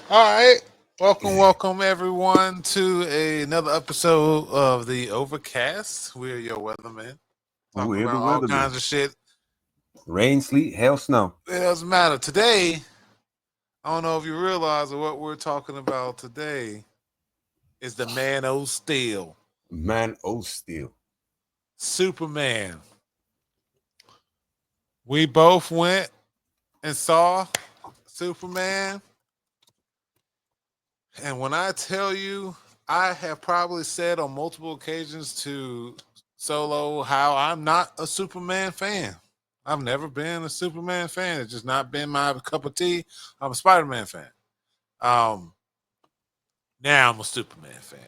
All right. Welcome everyone to another episode of the Overcast. We're your weatherman. Talking We're the about all weatherman. kinds of shit. Rain, sleet, hail, snow. It doesn't matter. Today, I don't know if you realize what we're talking about today is the Man O' Steel, Man o' steel. Superman. We both went and saw Superman. And when I tell you, I have probably said on multiple occasions to Solo how I'm not a Superman fan. I've never been a Superman fan. It's just not been my cup of tea. I'm a Spider-Man fan. Um, now I'm a Superman fan.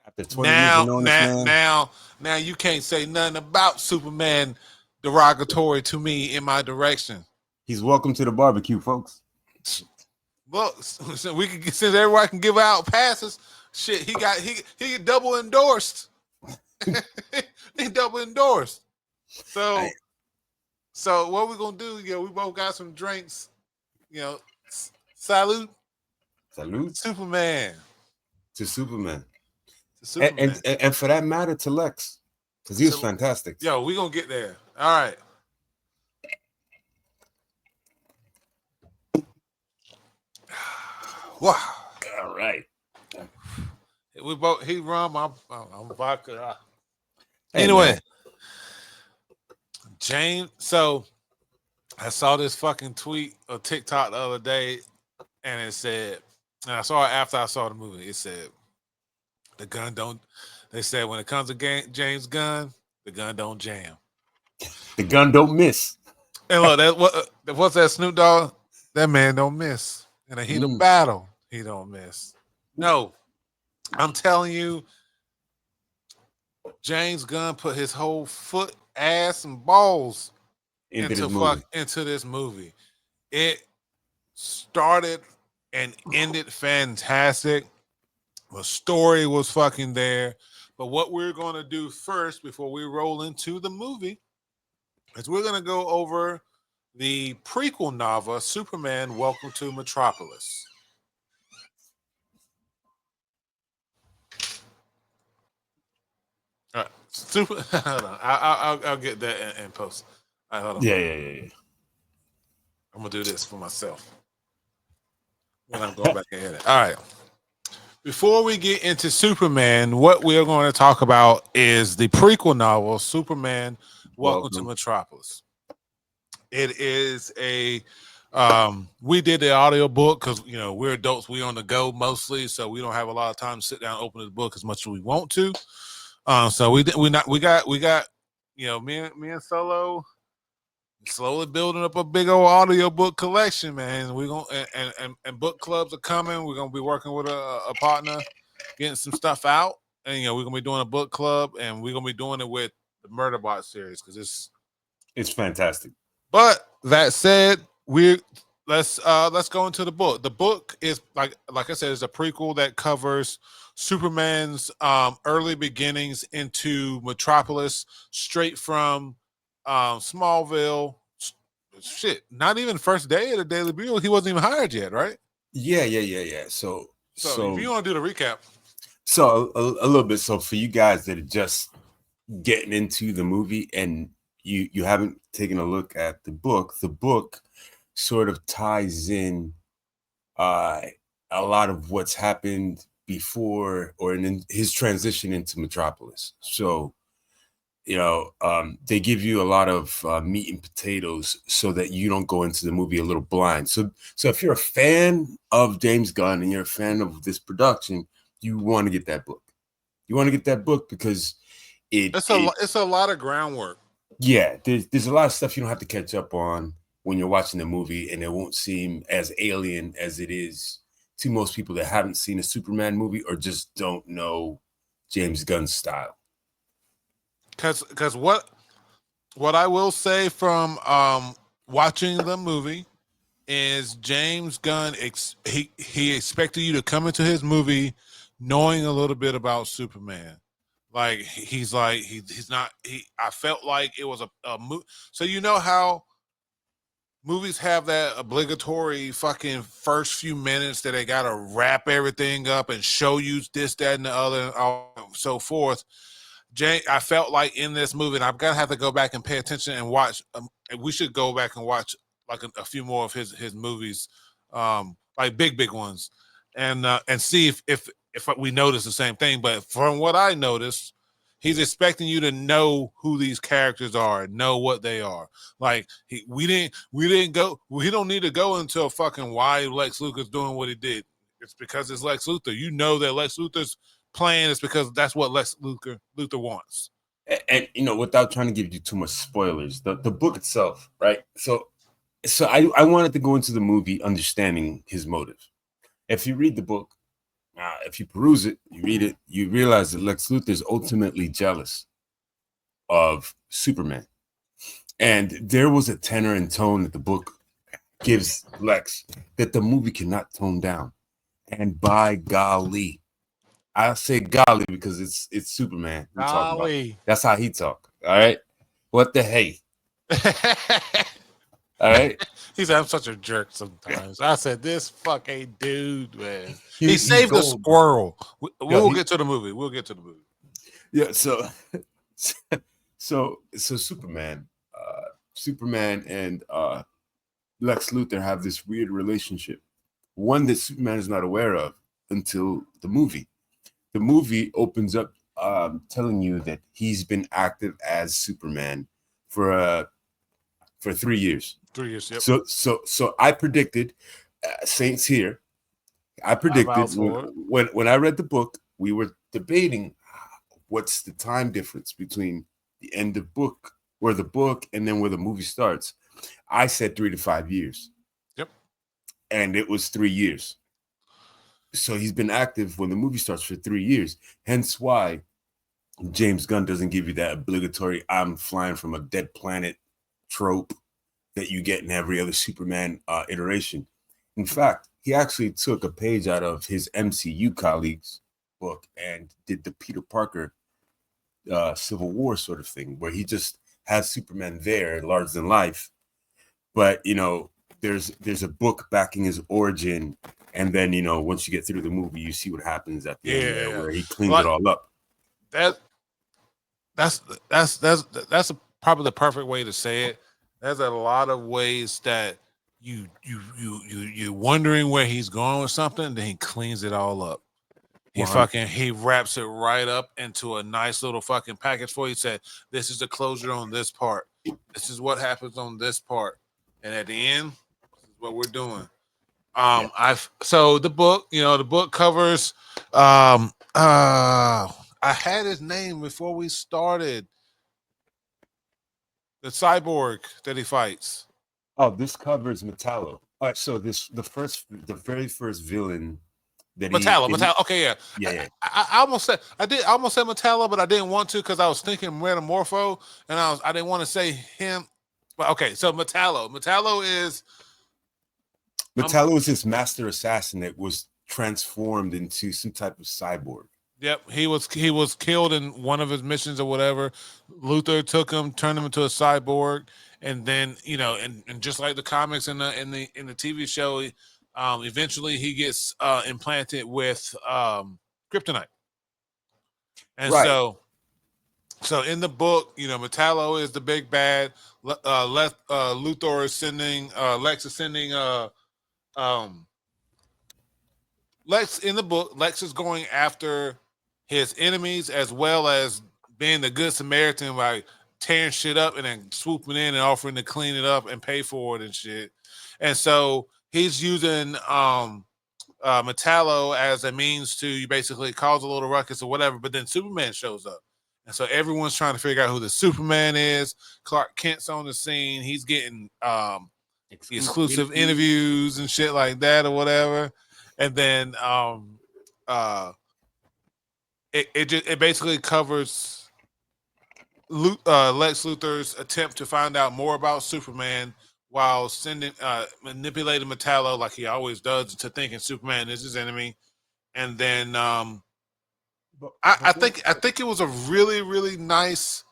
After 20 years of Now, knowing this now, man, now, now, you can't say nothing about Superman derogatory to me in my direction. he's welcome to the barbecue, folks. Look, so we can since everybody can give out passes. Shit, he double endorsed. He double endorsed. So Hey, so what we gonna do? We both got some drinks. Salute salute Superman to Superman. to And, Superman. and, and for that matter, to Lex, because he was So, fantastic. we gonna get there. All right. Wow. All right. We both he rum. I'm vodka. Hey, Anyway, man. James. So I saw this fucking tweet or TikTok the other day, and it said, and I saw it after I saw the movie. It said, "The gun don't." They said when it comes to James Gunn, the gun don't jam. The gun don't miss. And look, what's that Snoop Dogg? That man don't miss. In the heat of Mm. battle, he don't miss. No, I'm telling you, James Gunn put his whole foot, ass, and balls Into this movie. into this movie. It started and ended fantastic. The story was fucking there. But what we're going to do first before we roll into the movie is we're going to go over the prequel novel, Superman Welcome to Metropolis. All right. Hold on. I'll get that in post. All right, hold on. Yeah. I'm going to do this for myself when I'm going back ahead. All right. Before we get into Superman, what we're going to talk about is the prequel novel, Superman Welcome to Welcome. Metropolis. It is a we did the audio book because we're adults, we on the go mostly, so we don't have a lot of time to sit down and open the book as much as we want to. So we got me and Solo slowly building up a big old audiobook collection, man. We're gonna and book clubs are coming. We're gonna be working with a partner, getting some stuff out, and we're gonna be doing a book club, and we're gonna be doing it with the Murderbot series because It's fantastic. But that said, we let's go into the book. The book is like I said, is a prequel that covers Superman's early beginnings into Metropolis, straight from Smallville. Shit, not even first day of the Daily Bugle. He wasn't even hired yet, right? Yeah. So, So if you want to do the recap, a little bit. So for you guys that are just getting into the movie and you haven't taken a look at the book sort of ties in uh a lot of what's happened before or in his transition into Metropolis. So they give you a lot of meat and potatoes so that you don't go into the movie a little blind. So if you're a fan of James Gunn and you're a fan of this production, you want to get that book. You want to get that book because it's a lot of groundwork. yeah, there's a lot of stuff you don't have to catch up on when you're watching the movie, and it won't seem as alien as it is to most people that haven't seen a Superman movie or just don't know James Gunn's style. Because what I will say from watching the movie is James Gunn he expected you to come into his movie knowing a little bit about Superman. He's not I felt like it was a movie. So you know how movies have that obligatory fucking first few minutes that they gotta wrap everything up and show you this, that, and the other, and so forth. I felt like in this movie, and I'm gonna have to go back and pay attention and watch. And we should go back and watch like a few more of his movies, like big ones, and see if we notice the same thing. But from what I noticed, he's expecting you to know who these characters are, know what they are. Like we didn't go. We don't need to go until fucking why Lex Luthor's doing what he did. It's because it's Lex Luthor. You know that Lex Luthor's plan is because that's what Luthor wants. And you know, without trying to give you too much spoilers, the book itself, right? So I wanted to go into the movie understanding his motive. If you read the book, if you peruse it, you read it, you realize that Lex Luthor is ultimately jealous of Superman. And there was a tenor and tone that the book gives Lex that the movie cannot tone down. And by golly, I say golly because it's Superman we're talking about. Golly. That's how he talk. All right. What the hey? All right. He said, I'm such a jerk sometimes. I said, this fucking dude, man. He He's saved a gold. squirrel. Yo, We'll get to the movie. We'll get to the movie. Yeah. So Superman and Lex Luthor have this weird relationship, one that Superman is not aware of until the movie. The movie opens up telling you that he's been active as Superman for 3 years. 3 years, yep. So I predicted Saints here. I predicted when I read the book, we were debating what's the time difference between the end of book where the book and then where the movie starts. I said 3 to 5 years. Yep. And it was 3 years. So he's been active when the movie starts for 3 years. Hence why James Gunn doesn't give you that obligatory I'm flying from a dead planet trope that you get in every other Superman iteration. In fact, he actually took a page out of his MCU colleagues' book and did the Peter Parker Civil War sort of thing, where he just has Superman there, larger than life. But, you know, there's a book backing his origin. And then, you know, once you get through the movie, you see what happens at the end there, where he cleans it all up. That's probably the perfect way to say it. There's a lot of ways that you're wondering where he's going with something, then he cleans it all up. He wraps it right up into a nice little fucking package for you. He said, this is the closure on this part. This is what happens on this part. And at the end, this is what we're doing. So the book covers I had his name before we started. The cyborg that he fights. Oh, this covers Metallo. All right, so the very first villain that Metallo. Okay, yeah. Yeah. I almost said Metallo, but I didn't want to because I was thinking Metamorpho, and I didn't want to say him. But okay, so Metallo. Metallo is this master assassin that was transformed into some type of cyborg. Yep, he was killed in one of his missions or whatever. Luthor took him, turned him into a cyborg, and then and just like the comics and the TV show, eventually he gets implanted with kryptonite, and right. So in the book, Metallo is the big bad. Luthor is sending Lex is sending Lex in the book. Lex is going after his enemies as well as being the good Samaritan by tearing shit up and then swooping in and offering to clean it up and pay for it and shit. And so he's using Metallo as a means to basically cause a little ruckus or whatever. But then Superman shows up. And so everyone's trying to figure out who the Superman is. Clark Kent's on the scene. He's getting exclusive interviews and shit like that or whatever. And then it basically covers Lex Luthor's attempt to find out more about Superman while manipulating Metallo like he always does to thinking Superman is his enemy. And then I think it was a really, really nice,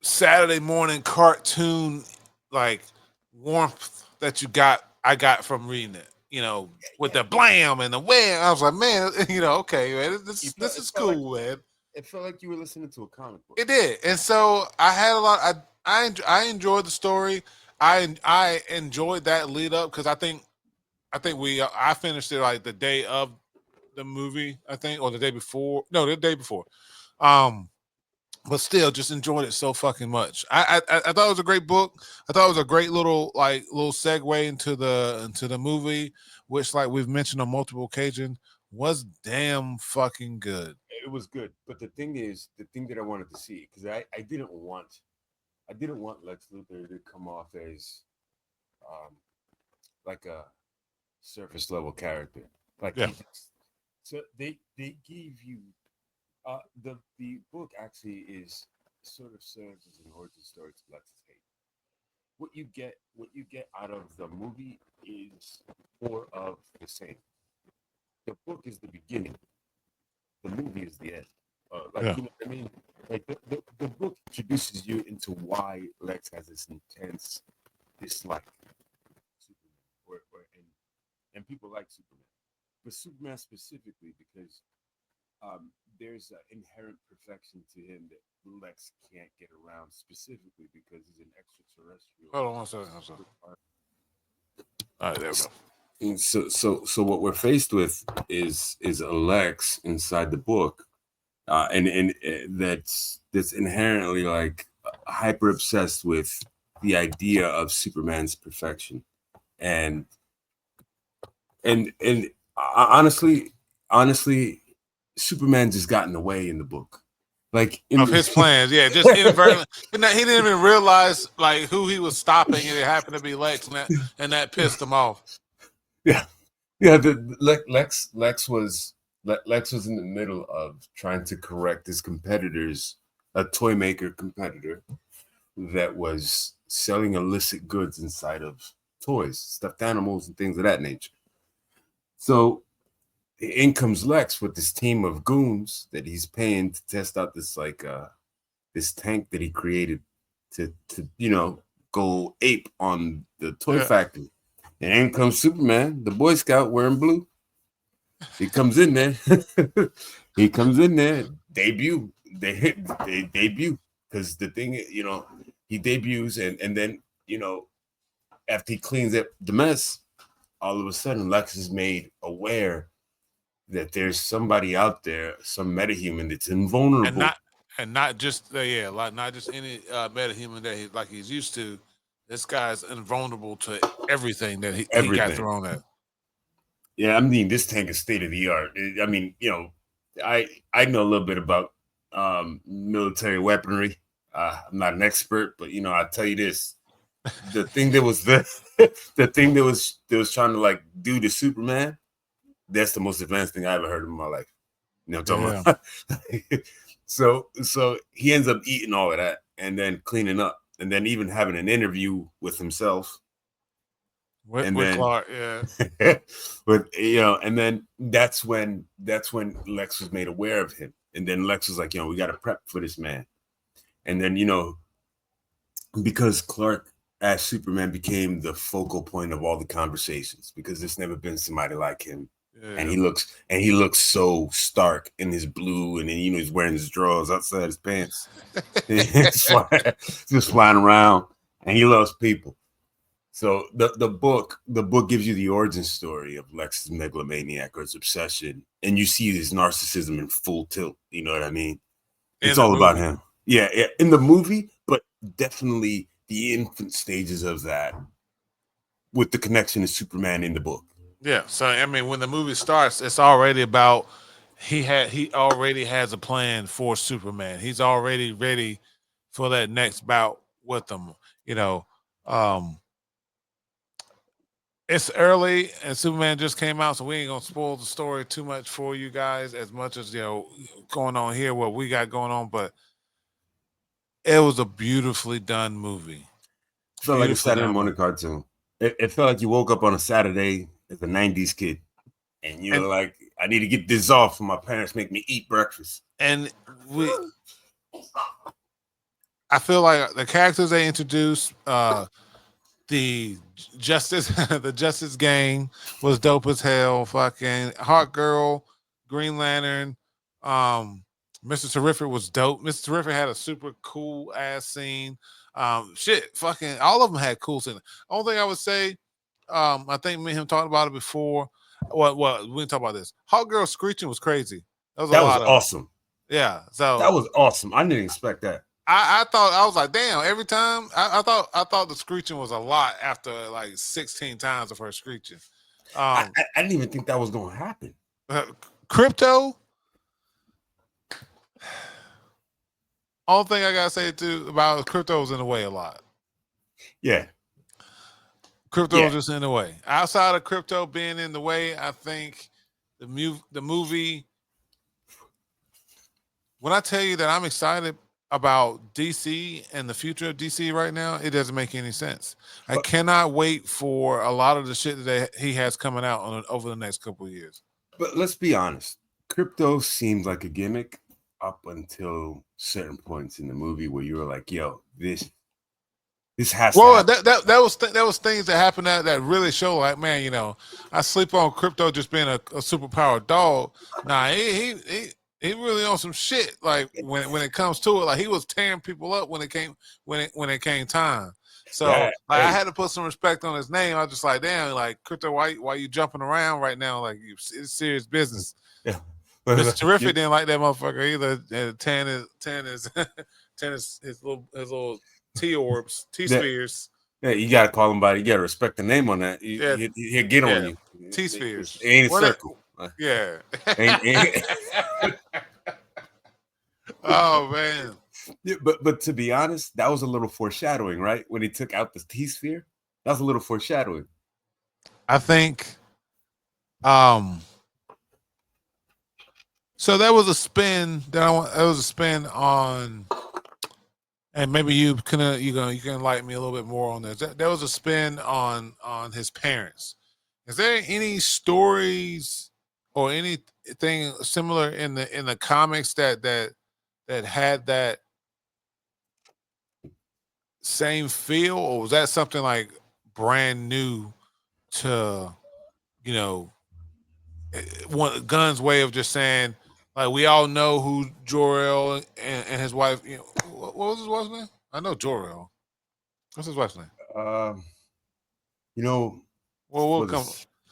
Saturday morning cartoon like warmth that you got. I got from reading it. You know, with Yeah, the blam and the wham. I was like, man, you know, okay, man, you felt this it is felt like cool, man. it felt like you were listening to a comic book. It did, and so I had a lot. I enjoyed the story. I enjoyed that lead up because I think we I finished it like the day of the movie. I think or the day before. No, the day before. Um, but still, just enjoyed it so fucking much. I thought it was a great book. I thought it was a great little segue into the movie, which like we've mentioned on multiple occasions was damn fucking good. It was good, but the thing is, the thing that I wanted to see, because I didn't want Lex Luthor to come off as um, like a surface level character. Like Yeah. he just, so they gave you the book actually is sort of serves as an origin story to Lex's hate. What you get out of the movie is more of the same. The book is the beginning. The movie is the end. Like Yeah. you know what I mean? Like the book introduces you into why Lex has this intense dislike Superman, and people like Superman, but Superman specifically because there's an inherent perfection to him that Lex can't get around, specifically because he's an extraterrestrial. Hold on one second. All right, there we go. And so what we're faced with is a Lex inside the book, and that's inherently like hyper obsessed with the idea of Superman's perfection, and honestly, Superman just got in the way in the book. Like in Of his plans, yeah, just inadvertently. And he didn't even realize like who he was stopping, and it happened to be Lex, and that pissed him off. yeah, yeah. Lex was in the middle of trying to correct his competitors, a toy maker competitor that was selling illicit goods inside of toys, stuffed animals, and things of that nature. So in comes Lex with this team of goons that he's paying to test out this this tank that he created to go ape on the toy Yeah, factory. And in comes Superman, the Boy Scout wearing blue. He comes in there. He comes in there, debut. They debut because the thing, he debuts and then after he cleans up the mess, all of a sudden Lex is made aware that there's somebody out there, some metahuman that's and invulnerable. not just yeah, like not just any metahuman that he's used to. This guy's invulnerable to everything that he got Everything. thrown at. Yeah, I mean, this tank is state of the art. I mean, I I know a little bit about military weaponry. I'm not an expert, but I'll tell you this: the thing that was the thing that was trying to like do to Superman. That's the most advanced thing I ever heard in my life. You know what I'm Yeah, talking about? So he ends up eating all of that and then cleaning up and then even having an interview with himself and with then Clark. Yeah, with and then that's when Lex was made aware of him. And then Lex was like, we gotta prep for this man. And then, because Clark as Superman became the focal point of all the conversations because there's never been somebody like him. And yeah. he looks so stark in his blue, and then he's wearing his drawers outside his pants, just flying around, and he loves people. So the book gives you the origin story of Lex's megalomaniac or his obsession, and you see his narcissism in full tilt. You know what I mean? It's In the all about movie. him. Yeah, yeah, in the movie, but definitely the infant stages of that with the connection to Superman in the book. Yeah. So I mean, when the movie starts, it's already about he already has a plan for Superman. He's already ready for that next bout with him. You know, um, it's early and Superman just came out, so we ain't gonna spoil the story too much for you guys as much as going on here, what we got going on. But it was a beautifully done movie, It felt like a beautifully Saturday done movie, morning cartoon. It felt like you woke up on a Saturday as a '90s kid, and you and were like, "I need to get this off, for my parents make me eat breakfast." and we I feel like the characters they introduced, the Justice, the Justice Gang was dope as hell. Fucking Hawk Girl, Green Lantern, Mr. Terrific was dope. Mr. Terrific had a super cool ass scene. Shit, fucking all of them had cool scenes. Only thing I would say, I think me and him talked about it before. What we didn't talk about this. Hawk Girl screeching was crazy. There was a That was lot of it. awesome. Yeah. That So was awesome. I didn't expect that. I thought I was like, damn. Every time I thought the screeching was a lot after like 16 times of her screeching. Um, I didn't even think that was going to happen. Crypto. Only thing I gotta say too about crypto was in the way a lot. Yeah. Crypto Yeah. was just in the way. Outside of crypto being in the way, I think the movie. When I tell you that I'm excited about DC and the future of DC right now, it doesn't make any sense. I But cannot wait for a lot of the shit that he has coming out over the next couple of years. but let's be honest. Crypto seemed like a gimmick up until certain points in the movie where you were like, "Yo, this has to Well, happen." that was things that happened that really show like, man, I sleep on crypto just being a superpower dog. Nah, he really on some shit. Like when it comes to it, like he was tearing people up when it came time. So Yeah. like I Hey. had to put some respect on his name. I was just like, damn, like crypto, why you jumping around right now? Like it's serious business. Yeah. Mr. Terrific didn't like that motherfucker either. And ten is ten is his little T orbs, T Yeah, spheres. yeah, you gotta call him by. You gotta respect the name on that. Yeah, He'll get on yeah. you. T It spheres. ain't a What it circle. yeah. Ain't. Oh man. Yeah, but to be honest, that was a little foreshadowing, right? When he took out the T sphere, that was a little foreshadowing. I think so that was a spin that that was a spin on, and maybe you can enlighten me a little bit more on this. There was a spin on his parents. Is there any stories or anything similar in the comics that had that same feel, or was that something like brand new to you know one Gunn's way of just saying like we all know who Jor-El and his wife. What was his wife's name? I know Jor-El. What's his wife's name? Um, you know, Well, we'll for come.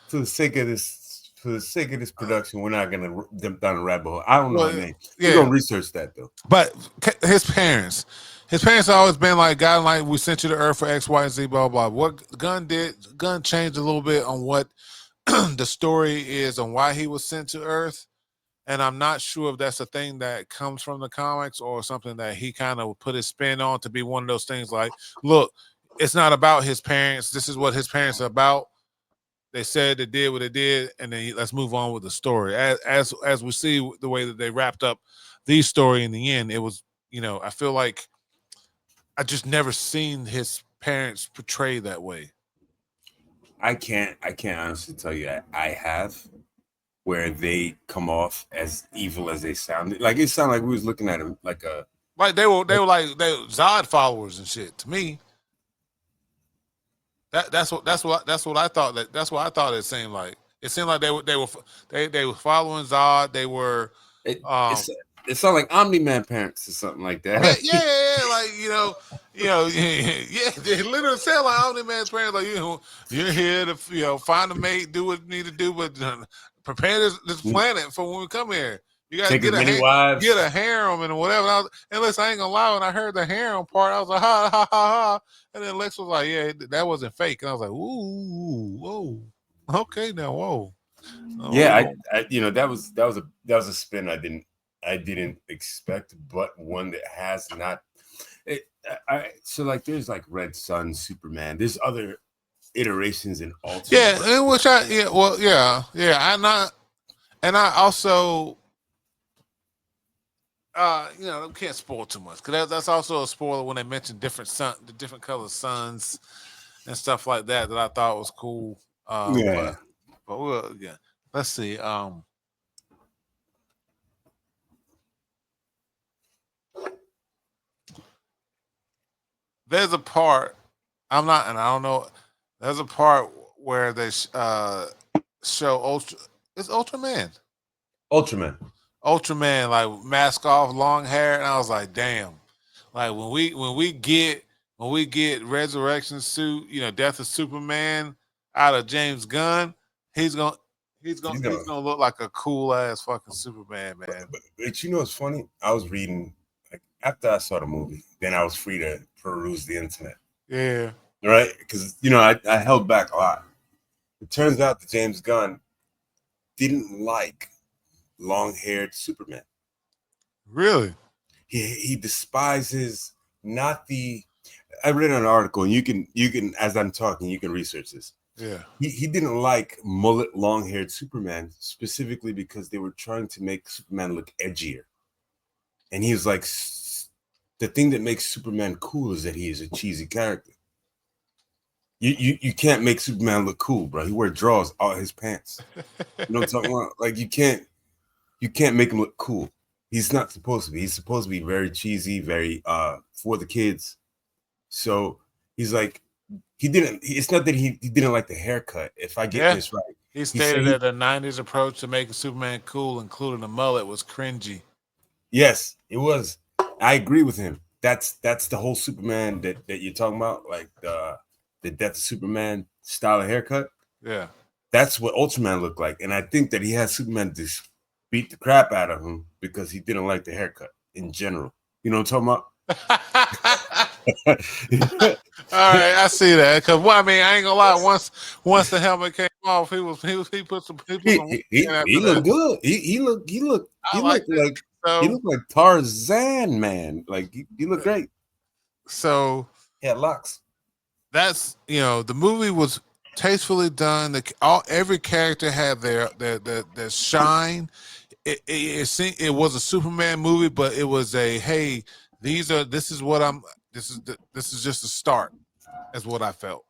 for the sake of this production, we're not gonna jump down a rabbit hole. I don't know her Well, name. We're yeah, gonna research that though. but his parents have always been like, God, like we sent you to Earth for X, Y, and Z, blah blah. What Gunn changed a little bit on what the story is on why he was sent to Earth. And I'm not sure if that's a thing that comes from the comics or something that he kind of put his spin on to be one of those things like, look, it's not about his parents. This is what his parents are about. They said they did what they did, and then let's move on with the story. As we see the way that they wrapped up the story in the end, it was I feel like I just never seen his parents portray that way. I can't honestly tell you I have where they come off as evil as they sound. Like it sounded like we was looking at him like a Like they were like they were Zod followers and shit. To me, that's what I thought that's what I thought it seemed like. It seemed like they were following Zod. They were it um it's it sounded like Omni Man parents or something like yeah, that. yeah, like yeah, they literally sound like Omni Man's parents. Like you're here to find a mate, do what you need to do, but prepare this planet for when we come here. You got to Take as many get wives. a harem and whatever. And listen, I ain't gonna lie. When I heard the harem part, I was like, ha ha ha ha. And then Lex was like, yeah, that wasn't fake. And I was like, ooh, whoa, okay, now, whoa, Yeah, oh, that was a spin I didn't expect, but one that has not. So like there's like Red Sun, Superman. There's other iterations and alternate yeah, versions. and which I not, and I also we can't spoil too much because that's also a spoiler when they mention the different color suns and stuff like that that I thought was cool. Yeah, But we'll yeah. Let's see. there's a part I'm not, and I don't know. There's a part where they show Ultra. It's Ultraman. Ultraman. Ultraman, like mask off, long hair, and I was like, damn. Like when we get Resurrection suit, Death of Superman out of James Gunn, he's gonna he's gonna He's he's gonna. gonna look like a cool ass fucking Superman, man. But you know what's funny? I was reading like after I saw the movie, then I was free to peruse the internet, Yeah, right? Because I held back a lot. It turns out that James Gunn didn't like long-haired Superman. really. He despises not the. I read an article, and you can as I'm talking, you can research this. Yeah, He didn't like mullet long-haired Superman specifically because they were trying to make Superman look edgier. And he was like, the thing that makes Superman cool is that he is a cheesy character. You can't make Superman look cool, bro. He wears drawers out his pants. You know what I'm talking about? Like you can't make him look cool. He's not supposed to be. He's supposed to be very cheesy, very for the kids. So he's like, he didn't. It's not that he didn't like the haircut. If I get yeah. this right, He he said stated that the '90s approach to making Superman cool, including a mullet, was cringy. yes, it was. I agree with him. That's the whole Superman that you're talking about, like the Death of Superman style of haircut. Yeah. That's what Ultraman looked like, and I think that he had Superman just beat the crap out of him because he didn't like the haircut in general. You know what I'm talking All about? right, I see that. Cause I mean, I ain't gonna lie. Once the helmet came off, he put some work in He after that. looked good. He I looked liked it. like he So looked like Tarzan, man. Like he looked great. so He had locks. that's the movie was tastefully done. Every character had their shine. It was a Superman movie, but it was a hey, this is what I'm. This is just a start. Is what I felt.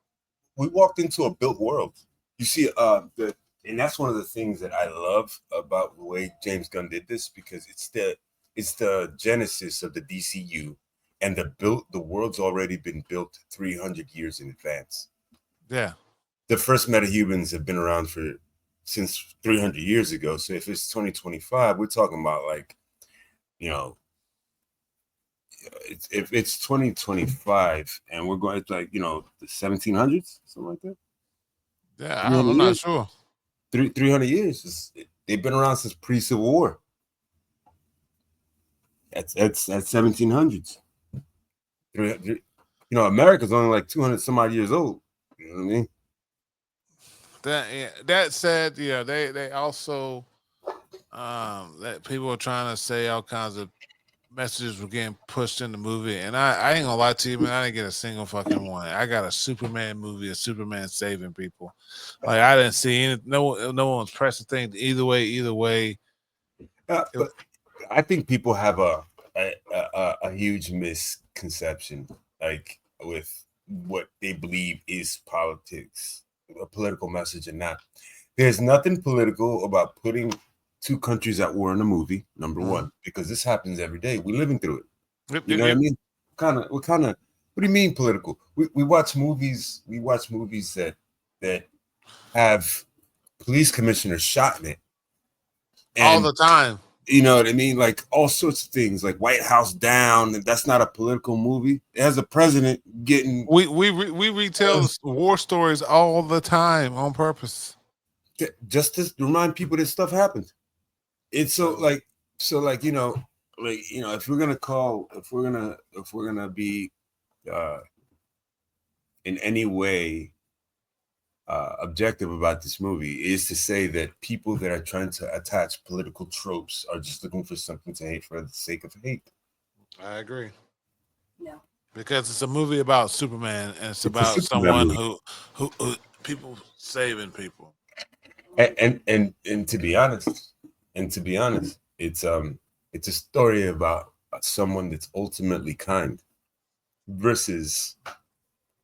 We walked into a built world. You see, and that's one of the things that I love about the way James Gunn did this because it's the genesis of the DCU, and the world's already been built 300 years in advance. Yeah. The first metahumans have been around for since 300 years ago. So if it's 2025, we're talking about like, you know, if it's 2025 and we're going to like, the 1700s, something like that. Yeah, 300 I'm not years. sure. 300 years. They've been around since pre-Civil War. That's 1700s. America's only like 200 some odd years old. You know what I mean? That said, they also that people are trying to say all kinds of messages were getting pushed in the movie, and I ain't gonna lie to you, man. I didn't get a single fucking one. I got a Superman movie, a Superman saving people. Like I didn't see no one's pressing things either way. Either way, But I think people have a huge misconception, like with what they believe is politics, a political message, and not. There's nothing political about putting two countries at war in a movie. Number one, because this happens every day. We're living through it. Yep, You yep, know what I yep. mean? What do you mean political? We watch movies. We watch movies that have police commissioners shot in it, All and the time. you know what I mean? Like all sorts of things, like White House Down. And that's not a political movie. It has a president getting We retell war stories all the time on purpose. just to remind people that stuff happened. It's if we're gonna be uh, in any way objective about this movie is to say that people that are trying to attach political tropes are just looking for something to hate for the sake of hate. I agree. Because it's a movie about Superman, and it's It's a about Superman someone movie. who people saving people. And to be honest, it's a story about someone that's ultimately kind versus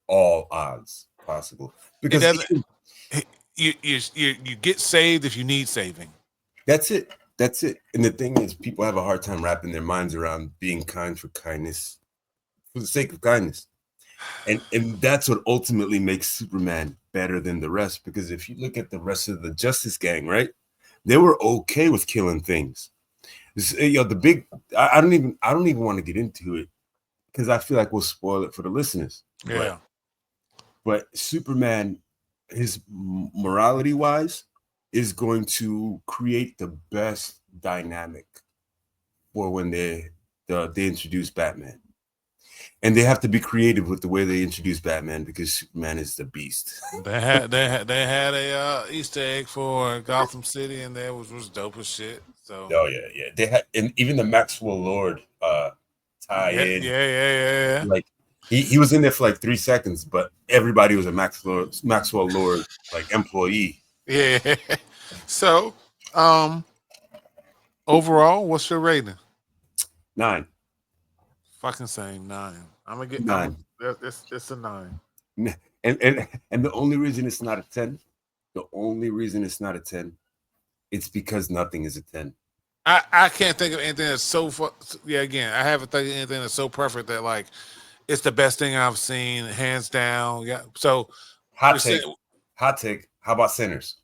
all odds possible. It Because doesn't. You get saved if you need saving. that's it. That's it. And the thing is, people have a hard time wrapping their minds around being kind for kindness, for the sake of kindness. And that's what ultimately makes Superman better than the rest. Because if you look at the rest of the Justice Gang, right, they were okay with killing things. The big I don't even want to get into it because I feel like we'll spoil it for the listeners. Yeah. But Superman, his morality wise, is going to create the best dynamic for when they introduce Batman. And they have to be creative with the way they introduce Batman because Superman is the beast. They had a Easter egg for Gotham City, and that was dope as shit. So Oh yeah, yeah. They had, and even the Maxwell Lord tie yeah, in, yeah, yeah, yeah, like he was in there for like 3 seconds, but everybody was a Maxwell Lord like employee. yeah. Yeah. So, um, overall, what's your rating? Nine, Fucking same 9. I'm gonna get. I'm. nine, It's a 9. and the only reason it's not a 10, the only reason it's not a 10, it's because nothing is a 10. I can't think of anything that's so. Yeah, again, I haven't think of anything that's so perfect that like it's the best thing I've seen, hands down. Yeah. So we're Hot saying. take, hot take. How about Sinners?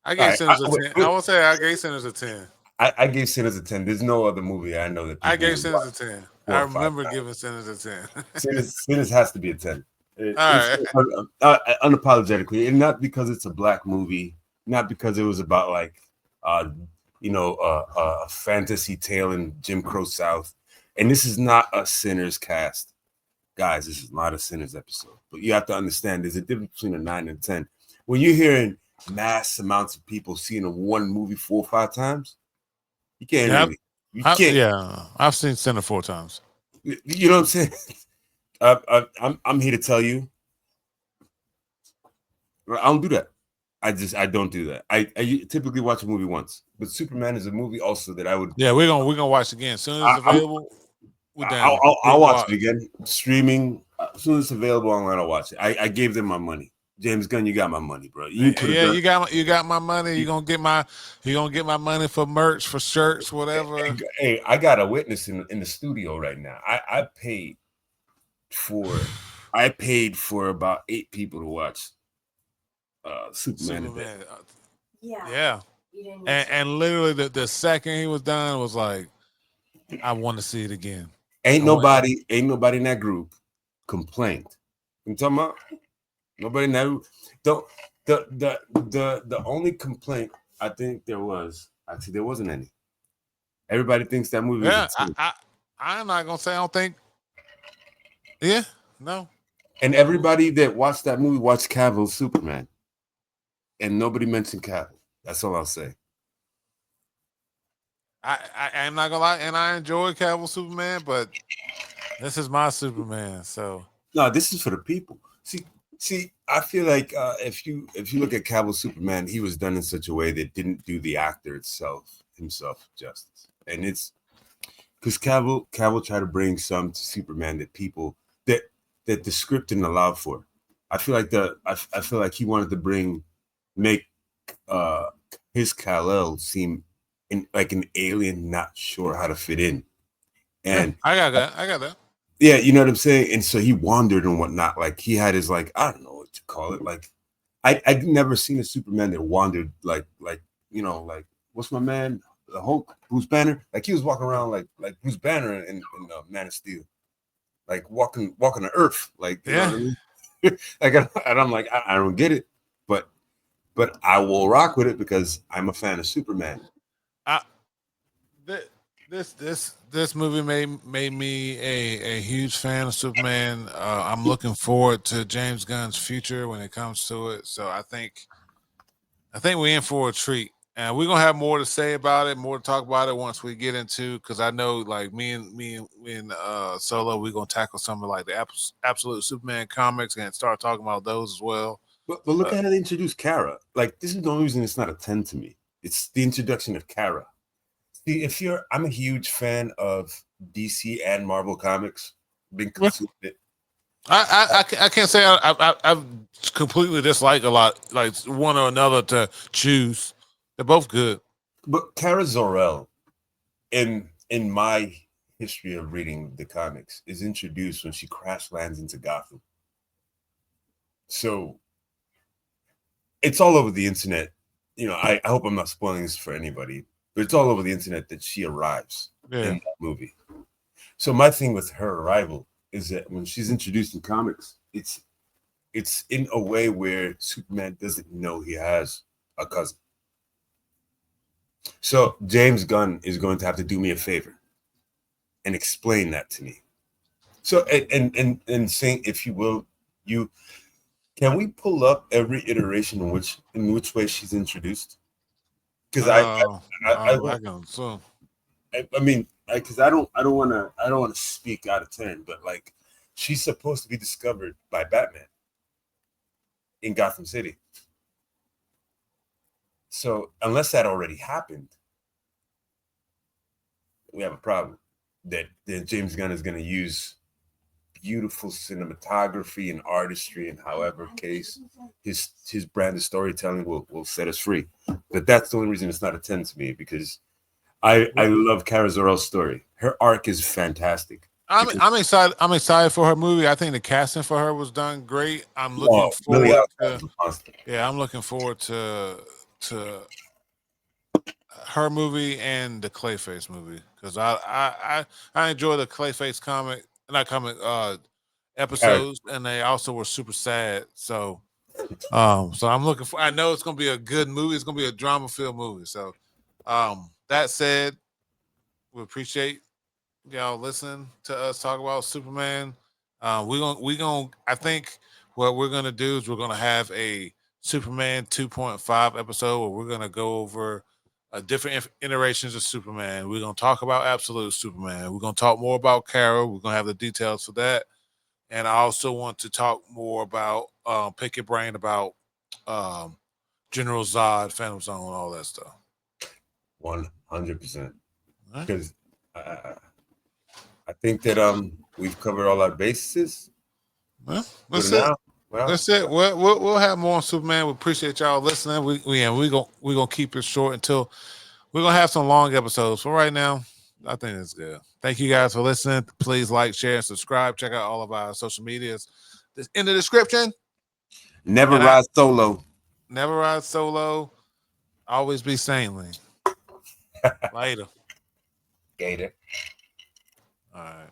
I All gave right, Sinners a 10. I will say I gave Sinners a 10. I gave Sinners a 10. There's no other movie I know that I people gave would Sinners watch a 10. four I or five remember times. giving Sinners a 10. Sinners has to be a 10. It's All right. unapologetically, and not because it's a black movie, not because it was about like, uh, a fantasy tale in Jim Crow South. And this is not a Sinners cast, guys. This is not a Sinners episode. But you have to understand, there's a difference between a 9 and 10. When you're hearing mass amounts of people seeing a one movie 4 or 5 times, you can't Yeah, really, you can't, yeah. I've seen Sinner 4 times. you know what I'm saying? I'm here to tell you, I don't do that. I don't do that. I typically watch a movie once, but Superman is a movie also that I would. Yeah, we're gonna watch again as soon as I, it's I'm available. We're down. I'll We'll watch watch. it again streaming as soon as it's available online. I'll watch it. I gave them my money. James Gunn, you got my money, bro. You could have Yeah, done. you got my money. You gonna get my money for merch, for shirts, whatever. Hey, I got a witness in the studio right now. For I paid for about 8 people to watch Superman today. Superman. Yeah. And literally the second he was done was like, I want to see it again. Ain't nobody in that group complained. I'm talking about nobody in that group. Don't the only complaint I think there was, actually there wasn't any. Everybody thinks that movie was a Yeah, 10. I'm not gonna say I don't think. Yeah, no. And everybody that watched that movie watched Cavill's Superman. And nobody mentioned Cavill. That's all I'll say. I'm not gonna lie, and I enjoy Cavill Superman, but this is my Superman. So No, this is for the people. See, I feel like if you look at Cavill Superman, he was done in such a way that didn't do the actor himself justice. And it's because Cavill tried to bring some to Superman that people that the script didn't allow for. I feel like he wanted to make uh his Kal-El seem like an alien not sure how to fit in. yeah, And I got that. I got that. yeah, you know what I'm saying? And so he wandered and whatnot. Like he had his like, I don't know what to call it. Like I'd never seen a Superman that wandered like what's my man? The Hulk, Bruce Banner. Like he was walking around like Bruce Banner in Man of Steel. Like walking the earth. Like, you know Yeah, what I mean? Like and I'm like, I don't get it. But I will rock with it because I'm a fan of Superman. I, th- this movie made me a huge fan of Superman. I'm looking forward to James Gunn's future when it comes to it. So I think we're in for a treat. And we're gonna have more to say about it, more to talk about it once we get into. Because I know, like me and Solo, we're gonna tackle some of like the absolute Superman comics and start talking about those as well. But look Uh, at how they introduced Kara. Like this is the only reason it's not a 10 to me. It's the introduction of Kara. See, I'm a huge fan of DC and Marvel comics. Been yeah. consumed it. I can't say I've completely dislike a lot, like one or another to choose. They're both good. But Kara Zor-El, in my history of reading the comics is introduced when she crash lands into Gotham. So it's all over the internet. I hope I'm not spoiling this for anybody, but it's all over the internet that she arrives in Yeah. that movie. So my thing with her arrival is that when she's introduced in comics, it's in a way where Superman doesn't know he has a cousin. So James Gunn is going to have to do me a favor and explain that to me. So and saying, if you will, you can we pull up every iteration in which way she's introduced? Because I I want can so I mean because I don't want to speak out of turn, but like she's supposed to be discovered by Batman in Gotham City. So unless that already happened, we have a problem. That James Gunn is going to use beautiful cinematography and artistry, and however case his brand of storytelling will set us free. But that's the only reason it's not a 10 to me, because I love Kara Zor-El's story. Her arc is fantastic. Because I'm excited. I'm excited for her movie. I think the casting for her was done great. I'm looking Millie forward Alcott's to a monster. yeah, I'm looking forward to her movie and the Clayface movie because I enjoy the Clayface comic, not comic Character. episodes, and they also were super sad. So I'm looking for. I know it's gonna be a good movie. It's gonna be a drama filled movie. So that said, we appreciate y'all listening to us talk about Superman. We gonna I think what we're gonna do is we're gonna have a Superman 2.5 episode where we're gonna go over different iterations of Superman. We're gonna talk about absolute Superman. We're gonna talk more about Carol. We're gonna have the details for that, and I also want to talk more about pick your brain about um, General Zod, Phantom Zone, all that stuff. 100%. All right. Because I think that we've covered all our bases. Well, Good that's it. now. Well, That's it. We'll have more on Superman. We appreciate y'all listening. We gonna keep it short until we're gonna have some long episodes. For right now, I think it's good. Thank you guys for listening. Please like, share, and subscribe. Check out all of our social medias in the description. never And I ride solo. never ride solo. Always be saintly. Later. Gator. All right.